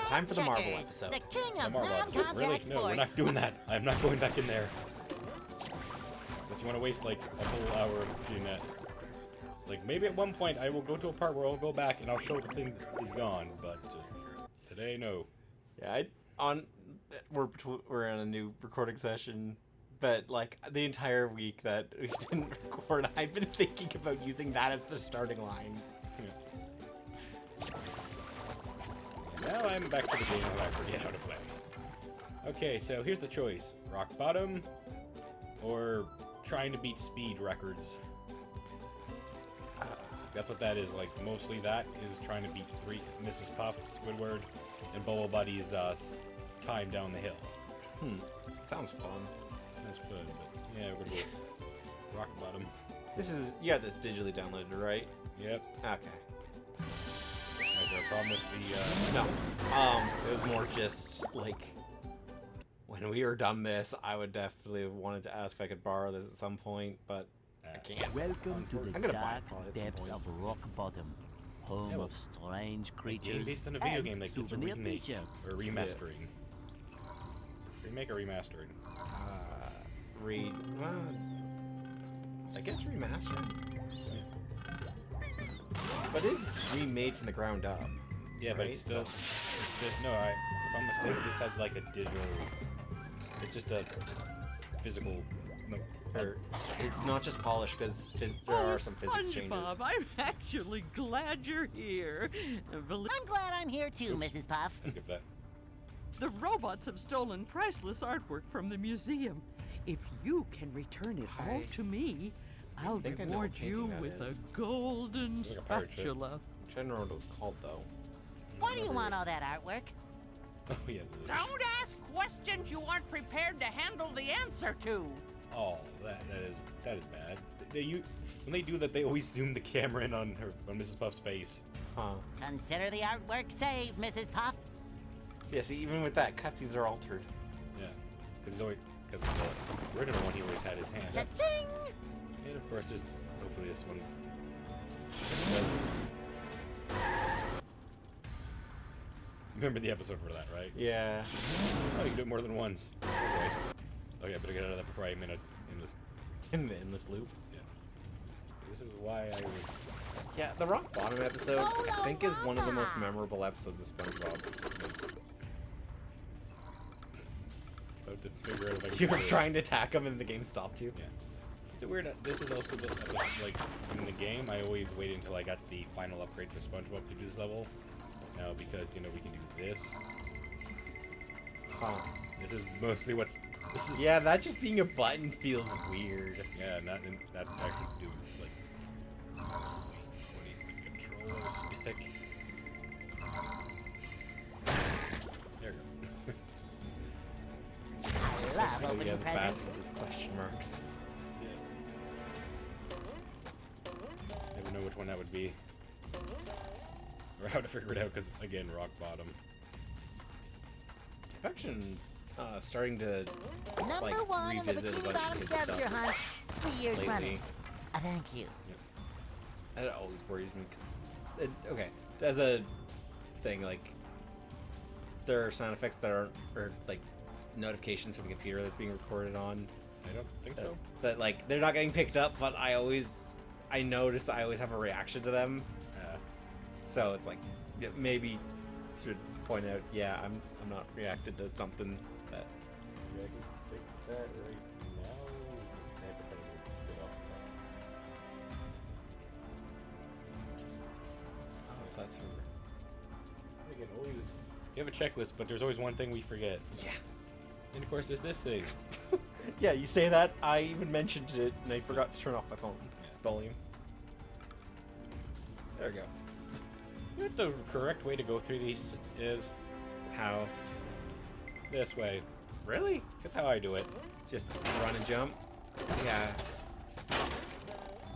time for the Marvel Checkers, episode. the king of Really? non-contact No, we're not sports. doing that. I'm not going back in there. Unless you want to waste like a whole hour doing that. Like maybe at one point I will go to a part where I'll go back and I'll show the thing is gone, but just today, no. Yeah, we're in a new recording session, but like the entire week that we didn't record, I've been thinking about using that as the starting line. Now I'm back to the game where I forget how to play. Okay, so here's the choice. Rock bottom or trying to beat speed records. That's what that is. Like, mostly that is trying to beat Mrs. Puff, Squidward, and Bubble Buddy's time down the hill. Sounds fun. That's fun, but yeah, we're gonna go rock bottom. You got this digitally downloaded, right? Yep. Okay. Is there a problem with the, No. It was more just like when we were done this, I would definitely have wanted to ask if I could borrow this at some point, but I can't. Welcome to the I'm gonna buy it dark probably at some depths point. of Rock Bottom, home Yeah, well, of strange a game creatures based on a video and game that gets a souvenir remake t-shirts. or remastering. Remake or remastering? Well, I guess remastered. But it's remade from the ground up. Yeah, but right? it's still. So- It's just, no, if I'm mistaken, it just has like a digital. It's just a physical. No. or it's not just polished because there are some physics changes. SpongeBob, I'm actually glad you're here. I'm glad I'm here too, Mrs. Puff. Skip that. The robots have stolen priceless artwork from the museum. If you can return it all to me, I'll think I know reward what painting you that with is. a golden Like a pirate ship. spatula. I'm trying to remember what it was called though. Why do you want all that artwork? Oh yeah. Don't ask questions you aren't prepared to handle the answer to. Oh, that is bad. When they do that, they always zoom the camera in on Mrs. Puff's face. Huh. Consider the artwork saved, Mrs. Puff. Yeah, see, even with that, cutscenes are altered. Yeah, because the original one he always had his hand up. Cha-ching! And of course, just hopefully this one. Remember the episode for that, right? Yeah. Oh, you can do it more than once. Okay, I better get out of that before I'm in this. In the endless loop. Yeah. This is why I would. Yeah, the rock bottom episode, I think, is one of the most memorable episodes of SpongeBob. About to figure out if I can You were do it. trying to attack him and the game stopped you. Yeah. Is it weird that this is also like in the game? I always wait until I got the final upgrade for SpongeBob to do this level. Now because we can do this. Huh. This is mostly what's. This is. Yeah, that just being a button feels weird. Yeah, not actually do like. What do you think? Controller stick. There we go. I love Oh, yeah, opening the bats presents. with the question marks. Never know which one that would be. Or how to figure it out, because, again, rock bottom. Affection's starting to, Number like, one in the revisit a Bikini bunch Bottom of kid scavenger stuff hunt. 3 years lately. running. Thank you. That always worries me, because, okay, as a thing, like, there are sound effects that are like, notifications from the computer that's being recorded on. I don't think so. That, like, they're not getting picked up, but I notice I always have a reaction to them. So it's like, yeah, maybe should point out, yeah, I'm not reacted to something that. Yeah, I can fix that right now. Just have to kind of get off Oh, it's that server. that. Again, always. You have a checklist, but there's always one thing we forget. Yeah. And of course, there's this thing. Yeah, you say that. I even mentioned it, and I forgot to turn off my phone volume. There we go. You know what the correct way to go through these is? How? This way. Really? That's how I do it. Just run and jump? Yeah.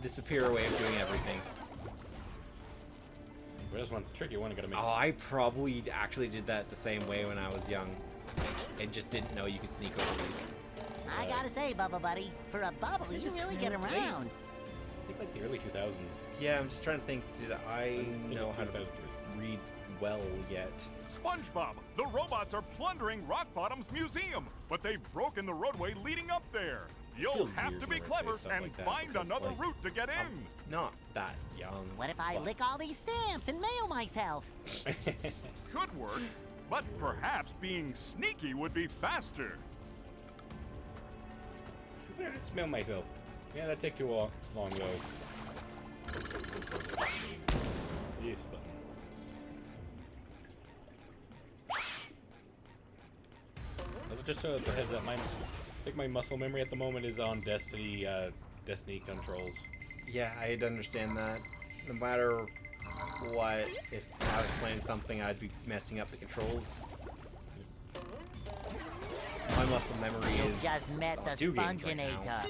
The superior way of doing everything. But this one's a tricky one. You gotta make. Oh, I probably actually did that the same way when I was young. And just didn't know you could sneak over these. I gotta say, Bubble Buddy, for a bubble, you It's really kinda get around. I think like the early 2000s. Yeah, I'm just trying to think, did I know how to... 2003. read well yet. SpongeBob, the robots are plundering Rock Bottom's museum, but they've broken the roadway leading up there. You'll Feels have weird to be whenever I say clever stuff and like that find because, another like, route to get I'm in. not that young. What if I but- lick all these stamps and mail myself? Could work, but perhaps being sneaky would be faster. I better smell myself. Yeah, that'd take too long though. This button. Also, just so it's a heads up, I think my muscle memory at the moment is on Destiny controls. Yeah, I'd understand that. No matter what, if I was playing something, I'd be messing up the controls. My muscle memory is Just met on the 2 games right now. Sponginator.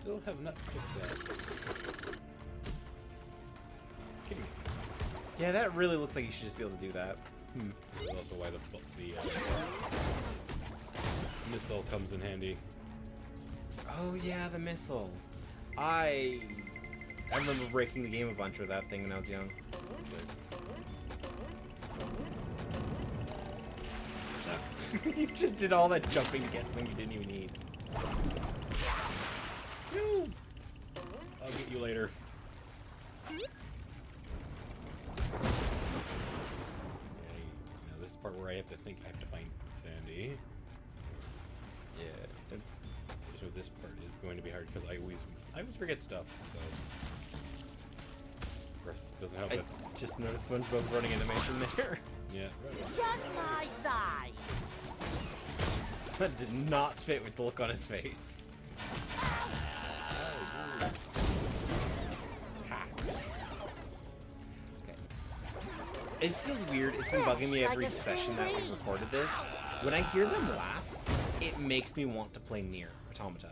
Still have not fixed that. Kidding me. Yeah, that really looks like you should just be able to do that. This is also why the missile comes in handy. Oh yeah, the missile. I remember breaking the game a bunch with that thing when I was young. You just did all that jumping to get something you didn't even need. Woo! I'll get you later. Okay, now this is the part where I have to think. I have to find Sandy. Yeah. So this part is going to be hard because I always forget stuff. So of course it doesn't help I that. just noticed SpongeBob's running animation there. Yeah. Right. Just my size. That did not fit with the look on his face. Okay. It feels weird. It's been bugging me every session that we've recorded this. When I hear them laugh, it makes me want to play Nier Automata.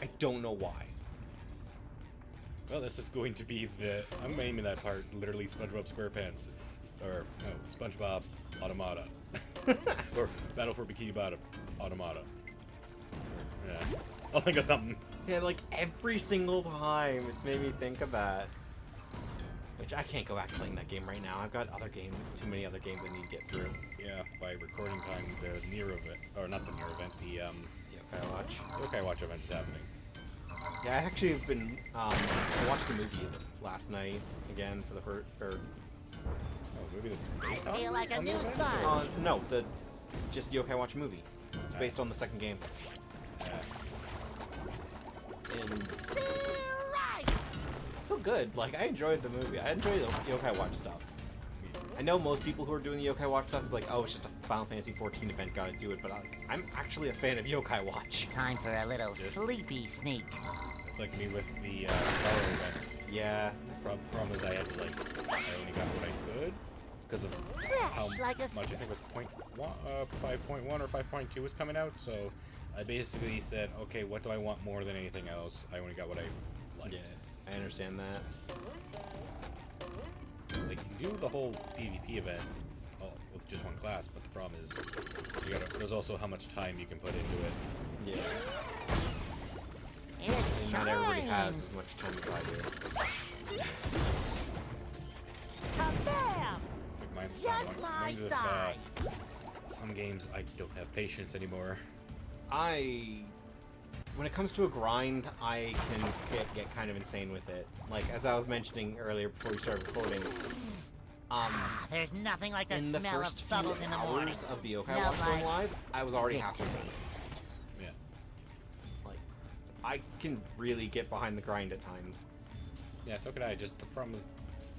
I don't know why. Well, this is going to be the. I'm naming that part literally Spongebob Squarepants, or no, Spongebob Automata, or Battle for Bikini Bottom Automata. Yeah, I'll think of something. Yeah, like every single time it's made me think of that. Which I can't go back playing that game right now. I've got too many other games I need to get through. Yeah, by recording time, the Nier event, or not the Nier event, the Yeah, I watch. Okay Watch event is happening. Yeah, I actually have been. I watched the movie last night again for the first. Oh, movie that's based on. Feel like a on the new event? sponge. No, just Yokai Watch movie. It's based on the second game. Yeah. And Right. it's still good. Like I enjoyed the movie. I enjoyed the Yokai Watch stuff. I know most people who are doing the Yokai Watch stuff is like, oh, it's just a Final Fantasy 14 event, gotta do it. But I'm actually a fan of Yokai Watch. Time for a little sleepy sneak. It's like me with the Garo event. Yeah. Problem is I had to I only got what I could because of how Fresh like a much I think it was 5.1 or 5.2 was coming out. So I basically said, okay, what do I want more than anything else? I only got what I liked. Yeah, I understand that. Like you can do the whole PvP event with just one class, but the problem is there's also how much time you can put into it. Yeah. It And not everybody has shines. as much time as I do. Kabam! Like mine's Just my mine's just, size. some games I don't have patience anymore. When it comes to a grind, I can get kind of insane with it. Like, as I was mentioning earlier before we started recording, There's nothing like the in the smell first of few bubbles in the morning. hours of the Yokai Smells Watch going like live, I was already halfway done. Yeah. Like, I can really get behind the grind at times. Yeah, so could I. Just the problem is,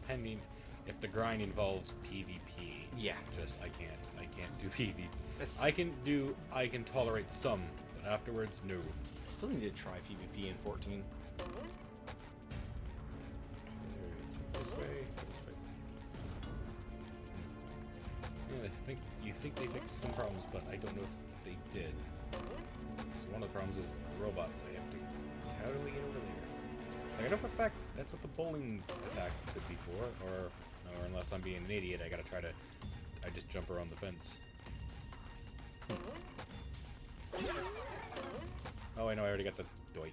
depending if the grind involves PvP. Yeah. It's just I can't do PvP. It's- I can tolerate some, but afterwards, no. I still need to try PvP in 14. This way. Yeah, you think they fixed some problems, but I don't know if they did. So one of the problems is the robots. I have to. How do we get over there? Like, I know for a fact that's what the bowling attack could be for, or unless I'm being an idiot, I just jump around the fence. Oh, I know. I already got the doit.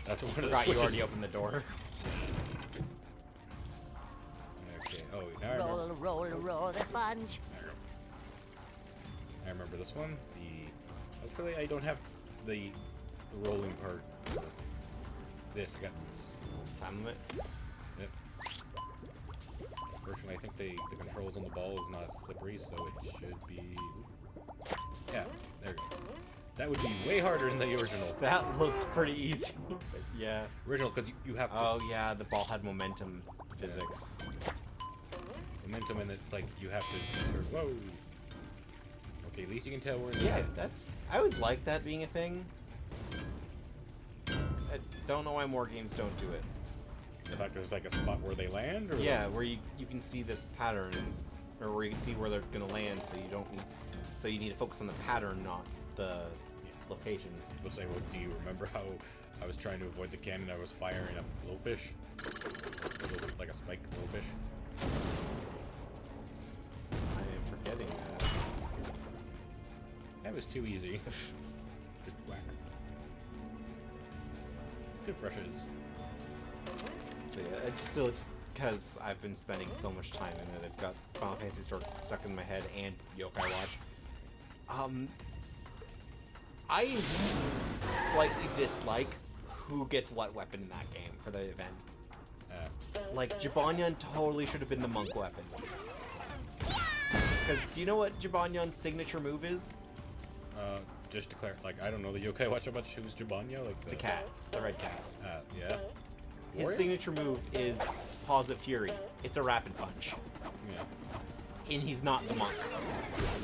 Oh. That's one of the Forgot you switches. already opened the door. Okay. Oh, now I remember. Roll the sponge. I remember this one. Hopefully I don't have the rolling part. This I got this. Time limit. Yep. Fortunately, I think the controls on the ball is not slippery, so it should be. Yeah, there we go. That would be way harder than the original. That looked pretty easy. Yeah. Original, because you have to Oh yeah, the ball had momentum physics. momentum, and it's like you have to. Whoa. Okay, at least you can tell we're in. Yeah, that's. I always liked that being a thing. I don't know why more games don't do it. The fact there's like a spot where they land, or Yeah, where you can see the pattern, or where you can see where they're gonna land, so you don't need. So you need to focus on the pattern, not the locations. We'll say, well, do you remember how I was trying to avoid the cannon? I was firing a blowfish, like a spiked blowfish. I am forgetting that. That was too easy. Just whack. Toothbrushes. So yeah, it's still just because I've been spending so much time in it. I've got Final Fantasy stuck in my head and Yokai Watch. I slightly dislike who gets what weapon in that game for the event. Like, Jibanyan totally should have been the monk weapon. Because do you know what Jibanyan's signature move is? Just to clarify, like, I don't know the Yokai Watch how much. Who's Jibanyo? Like The cat. The red cat. Yeah. His Warrior? signature move is Paws of Fury. It's a rapid punch. Yeah. And he's not the monk.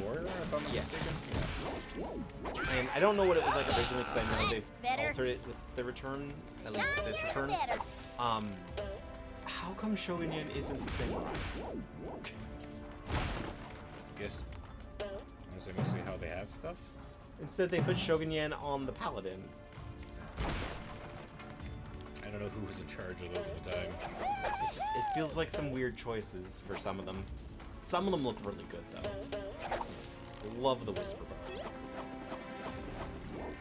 Warrior, if I'm not Yeah. mistaken. And I don't know what it was like originally because I know they've Better. altered it with the return, at least with this return. How come Shogunyan isn't the samurai? Guess. Honestly, mostly how they have stuff. Instead, they put Shogunyan on the paladin. I don't know who was in charge of those at the time. It feels like some weird choices for some of them. Some of them look really good though. Love the Whisper book.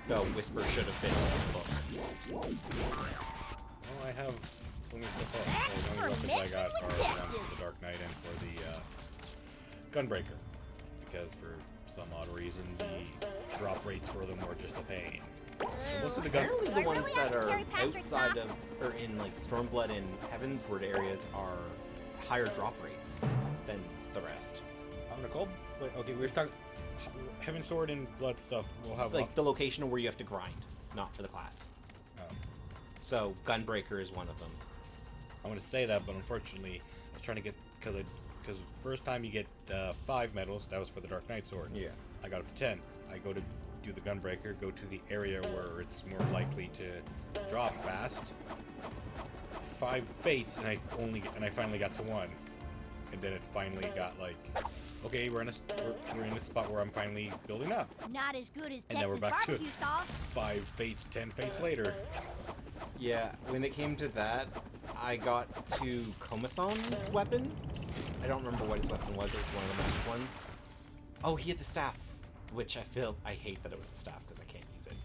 Though Whisper should have been in the book. Well, I have only so far. Thanks The for only weapons I messing got with are one Texas. for the Dark Knight and for the Gunbreaker. Because for some odd reason, the drop rates for them were just a pain. So most of the gun. Apparently the Why do ones we that have to are carry Patrick's outside socks? of, or in like Stormblood and Heavensward areas are higher drop rates than the rest. On the cold? Wait, okay, we're stuck. Heaven Sword and Blood stuff. We'll have Like the location where you have to grind, not for the class. Oh. So Gunbreaker is one of them. I want to say that, but unfortunately, I was trying to get because first time you get 5 medals. That was for the Dark Knight sword. Yeah. I got up to 10. I go to do the Gunbreaker. Go to the area where it's more likely to drop fast. 5 fates, and I finally got to 1, and then it finally got like, okay, we're in a spot where I'm finally building up. Not as good as And now we're Texas back to barbecue sauce. 5 fates, 10 fates later. Yeah, when it came to that, I got to Komasan's weapon. I don't remember what his weapon was. It was one of the magic ones. Oh, he had the staff, which I hate that it was the staff because I can't use it.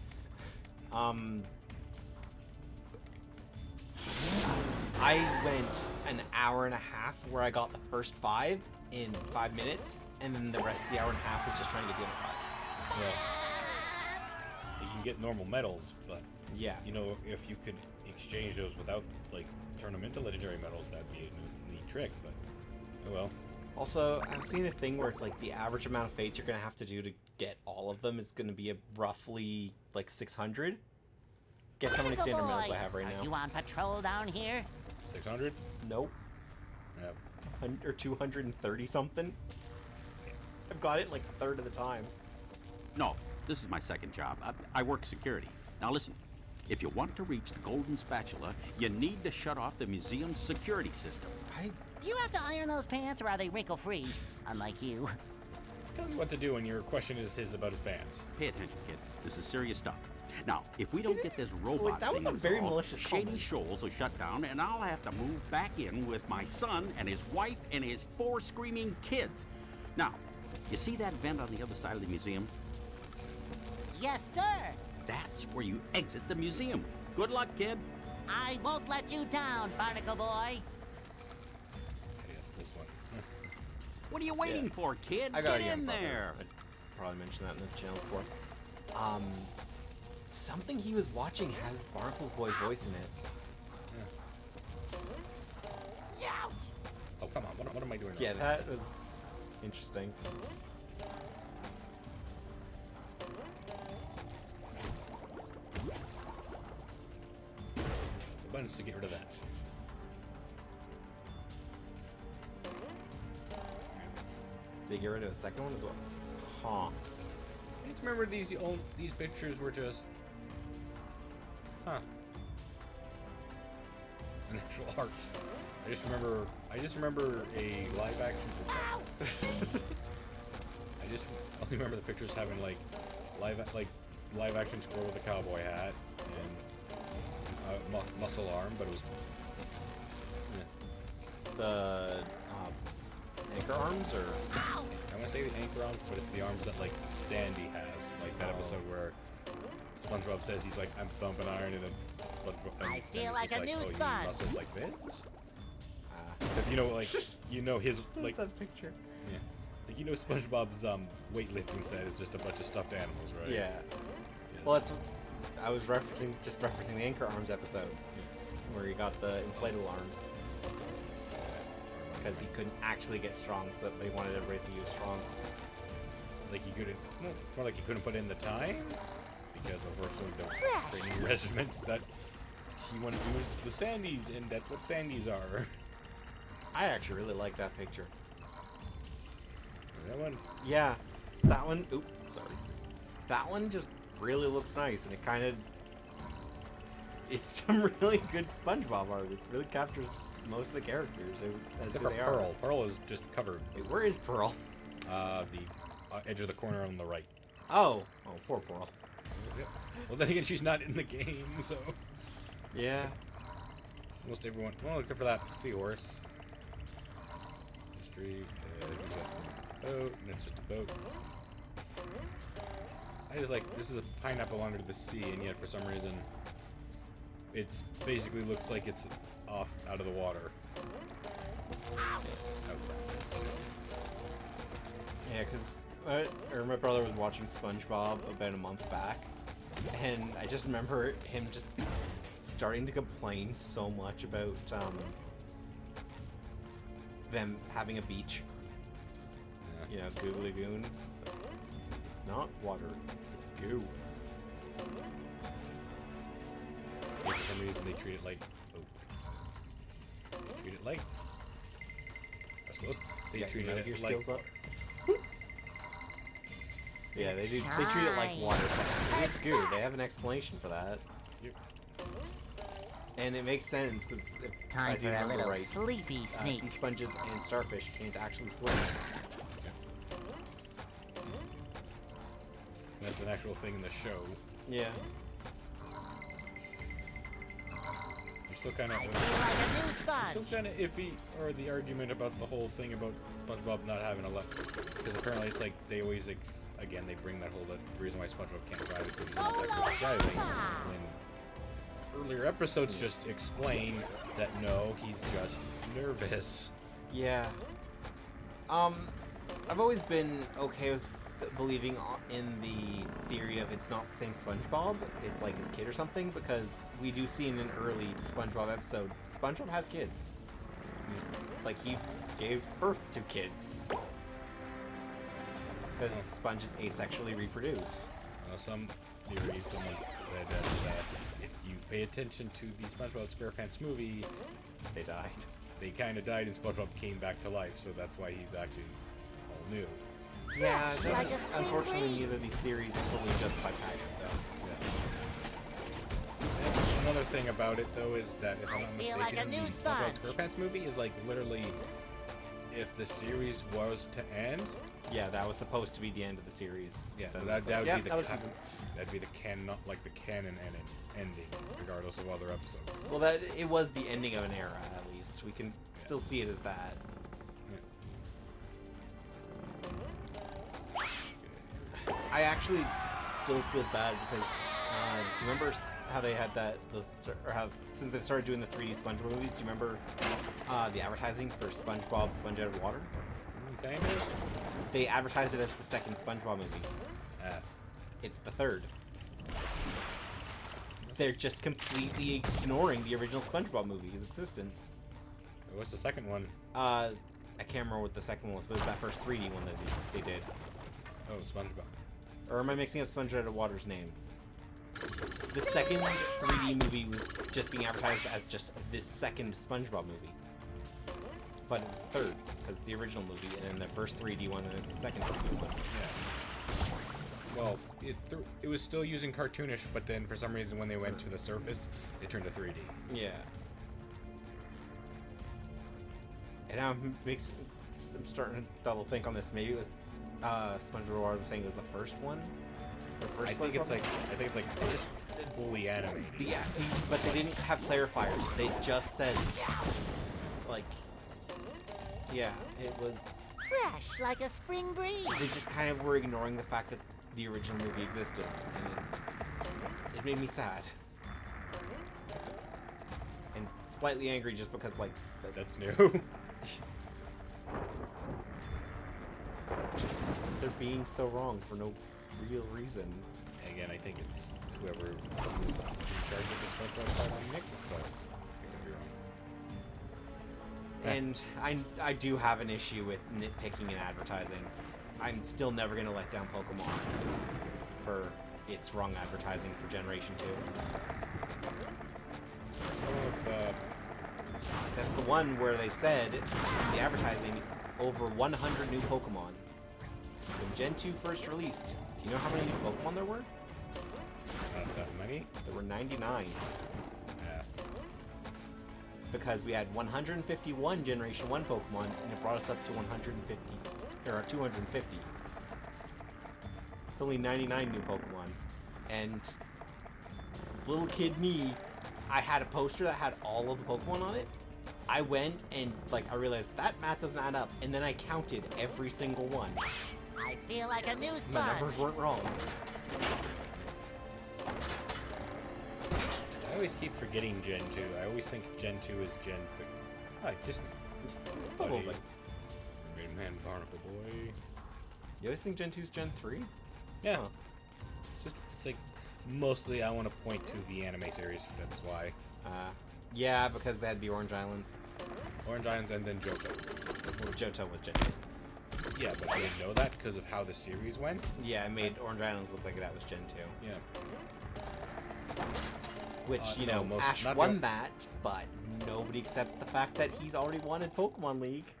I went an hour and a half where I got the first 5 in 5 minutes, and then the rest of the hour and a half was just trying to get the other 5. Well, you can get normal medals, but Yeah. you know, if you could exchange those without like turn them into legendary medals, that'd be a neat trick. But oh well. Also, I've seen a thing where it's like the average amount of fates you're gonna have to do to get all of them is gonna be roughly like 600. Guess how many standard medals I have right Are you now? on patrol down here? 600. Nope. Yep. Or 230 something. I've got it like a third of the time. No, this is my second job. I work security. Now listen, if you want to reach the Golden Spatula, you need to shut off the museum's security system. Do you have to iron those pants or are they wrinkle-free? Unlike you. Tell you what to do, and your question is about his pants. Pay attention, kid. This is serious stuff. Now, if we don't get this robot that was thing a very resolved, malicious Shady comment. Shoals will shut down, and I'll have to move back in with my son and his wife and his 4 screaming kids. Now, you see that vent on the other side of the museum? Yes, sir. That's where you exit the museum. Good luck, kid. I won't let you down, Barnacle Boy. Yes, this one. What are you waiting for, kid? I got Get a in young brother. there. I probably mentioned that in the channel before. Something he was watching has Barnacle Boy's voice in it. Oh, come on. What am I doing? Yeah, now? that was interesting. The buttons to get rid of that. Did they get rid of a second one as well? Huh. I just remember these pictures were just, an actual art. I just remember a live action. I just only remember the pictures having like live action squirrel with a cowboy hat and muscle arm, but it was The anchor arms, or I want to say the anchor arms, but it's the arms that like Sandy has, like that episode where SpongeBob says he's like, I'm thumping iron, and then I feel Sandy's like just a new oh, you need sponge. muscles like this? Because his like picture. yeah, like SpongeBob's weightlifting set is just a bunch of stuffed animals, right? Yeah. Well, that's I was referencing the anchor arms episode where he got the inflatable arms because he couldn't actually get strong, so they wanted everybody to use strong. Like he couldn't, more like he couldn't put in the time because unfortunately the training regiment that he wanted to use was Sandy's, and that's what Sandy's are. I actually really like that picture. That one, Yeah, that one. Oop, sorry. That one just really looks nice, and it's some really good SpongeBob art. It really captures most of the characters as except who for they Pearl. are. Pearl is just covered. Wait, where is Pearl? The edge of the corner on the right. Oh, poor Pearl. Well, then again, she's not in the game, so Yeah. almost everyone. Well, except for that seahorse. History. There's a boat, and it's just a boat. I just like this is a pineapple under the sea, and yet for some reason, it's basically looks like it's off out of the water. Yeah, because my brother was watching SpongeBob about a month back, and I just remember him just starting to complain so much about them having a beach. Yeah. You know, Goo Lagoon. It's not water, it's goo. Yeah, for some reason, they treat it like. Oh. They treat it like. That's close. They treat your it like. skills up. Yeah, they do. They treat it like water. It's goo. They have an explanation for that. Yep. And it makes sense because if I Time do for a remember little right, sleepy sneak. sea sponges and starfish can't actually swim. That's an actual thing in the show. Yeah. I'm still kind of. I feel like a new Still sponge. kind of iffy, or the argument about the whole thing about SpongeBob not having a leg, because apparently it's like they always again they bring that whole the reason why SpongeBob can't drive is because he's not that good at driving. When earlier episodes just explain that no, he's just nervous. Yeah. I've always been okay with believing in the theory of it's not the same SpongeBob, it's like his kid or something, because we do see in an early SpongeBob episode, SpongeBob has kids. Like, he gave birth to kids. Because sponges asexually reproduce. Some theories, someone said that if you pay attention to the SpongeBob Squarepants movie, They died. they kind of died and SpongeBob came back to life, so that's why he's acting all new. Yeah, it like doesn't- a unfortunately, spring neither of these theories fully justify Patrick, though. And another thing about it, though, is that if I'm not Feel mistaken, like a new the SpongeBob sponge. SquarePants movie is like literally, if the series was to end, Yeah, that was supposed to be the end of the series. yeah, Then that it's would like, be yep, the another season. that'd be the canon ending, regardless of other episodes. Well, that it was the ending of an era, at least. We can still see it as that. I actually still feel bad because Do you remember how they had or how since they've started doing the 3D SpongeBob movies? Do you remember the advertising for SpongeBob Sponge Out of Water? Okay. They advertised it as the second SpongeBob movie. It's the third. They're just completely ignoring the original SpongeBob movie's existence. What's the second one? I can't remember what the second one was, but it was that first 3D one that they did. Oh, SpongeBob. Or am I mixing up Sponge Out of Water's name? The second 3D movie was just being advertised as just the second SpongeBob movie. But it was the third, because the original movie, and then the first 3D one, and then the second 3D one. Yeah. Well, it was still using cartoonish, but then for some reason when they went to the surface, it turned to 3D. Yeah. And now I'm starting to double think on this. Maybe it was SpongeBob was saying it was the first one. The first I think it's like just fully animated. Yeah, but they didn't have clarifiers. They just said like, yeah, it was. Fresh like a spring breeze. They just kind of were ignoring the fact that the original movie existed, and it made me sad and slightly angry just because like That's new. just, they're being so wrong for no real reason. Again, I think it's whoever was in charge of the SpongeBob part on Nick, but I could be wrong. And I do have an issue with nitpicking and advertising. I'm still never going to let down Pokemon for its wrong advertising for Generation 2. That's the one where they said in the advertising over 100 new Pokemon. When Gen 2 first released, do you know how many new Pokemon there were? Not that many? There were 99. Yeah. Because we had 151 Generation 1 Pokemon, and it brought us up to 150, or 250. It's only 99 new Pokemon. And little kid me, I had a poster that had all of the Pokemon on it. I went and, I realized that math doesn't add up, and then I counted every single one. I feel like a new My sponge. numbers weren't wrong. I always keep forgetting Gen 2. I always think Gen 2 is Gen 3. I just... Probably. Green Man Barnacle Boy. You always think Gen 2's Gen 3? Yeah. Huh. It's like, mostly I want to point to the anime series, that's why. Yeah, because they had the Orange Islands. Orange Islands and then Johto. Well, Johto was Gen 2. Yeah, but I didn't know that because of how the series went. Yeah, it made Orange Islands look like that was Gen 2. Yeah. Which, Ash won that, but nobody accepts the fact that he's already won in Pokemon League.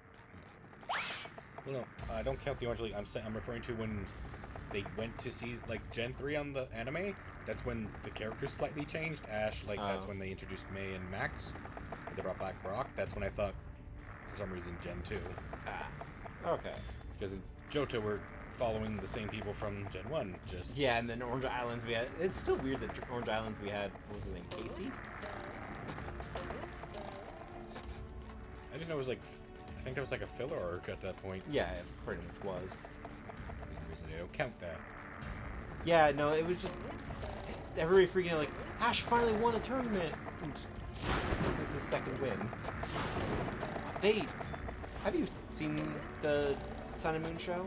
Well, no, I don't count the Orange League. I'm referring to when they went to see, Gen 3 on the anime. That's when the characters slightly changed. Ash, that's when they introduced May and Max. They brought back Brock. That's when I thought, for some reason, Gen 2. Okay. Because in Johto, we're following the same people from Gen 1, just... Yeah, and then Orange Islands we had... It's still weird that Orange Islands we had... What was his name? Casey? I just know it was I think that was a filler arc at that point. Yeah, it pretty much was. For some reason, they don't count that. Yeah, no, it was just... Everybody freaking out Ash finally won a tournament! And this is his second win. Have you seen the Sun and Moon show?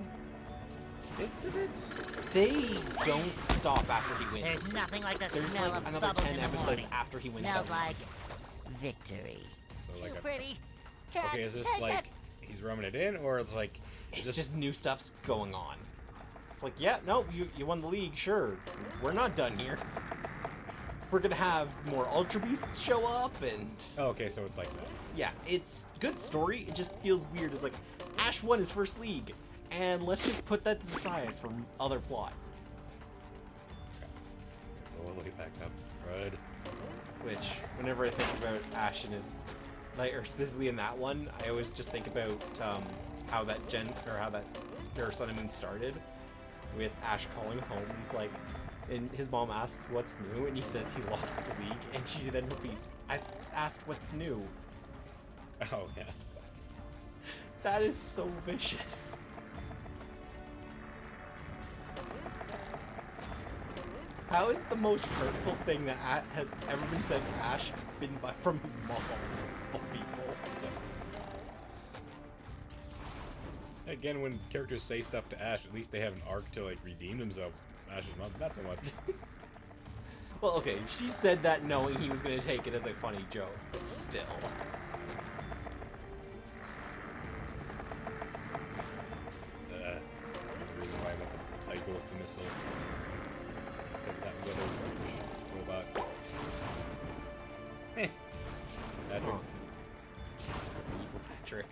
Bits. They don't stop after he wins. There's nothing like the There's smell of another bubbles 10 in the episodes morning. after he wins. Smells that like victory. So, Too a- pretty. Cat, Okay, is this cat. he's rubbing it in, or it's It's this just new stuff's going on. It's yeah, no, you won the league, sure. We're not done here. We're gonna have more Ultra Beasts show up, and... Oh, okay, so it's like that. Yeah, it's good story, it just feels weird. It's Ash won his first league, and let's just put that to the side for other plot. Okay. All the way back up. Right. Which, whenever I think about Ash and his... or specifically in that one, I always just think about how that their Sun and Moon started with Ash calling home. It's and his mom asks what's new, and he says he lost the league, and she then repeats, I asked what's new. Oh, yeah. That is so vicious. How is the most hurtful thing that has ever been said to Ash been from his mom of people? Again, when characters say stuff to Ash, at least they have an arc to like redeem themselves. Ash's mom, not so much. Well, okay, she said that knowing he was going to take it as a funny joke, but still. The reason why I want to go with the missile. Because that weather robot. Patrick. Evil Patrick.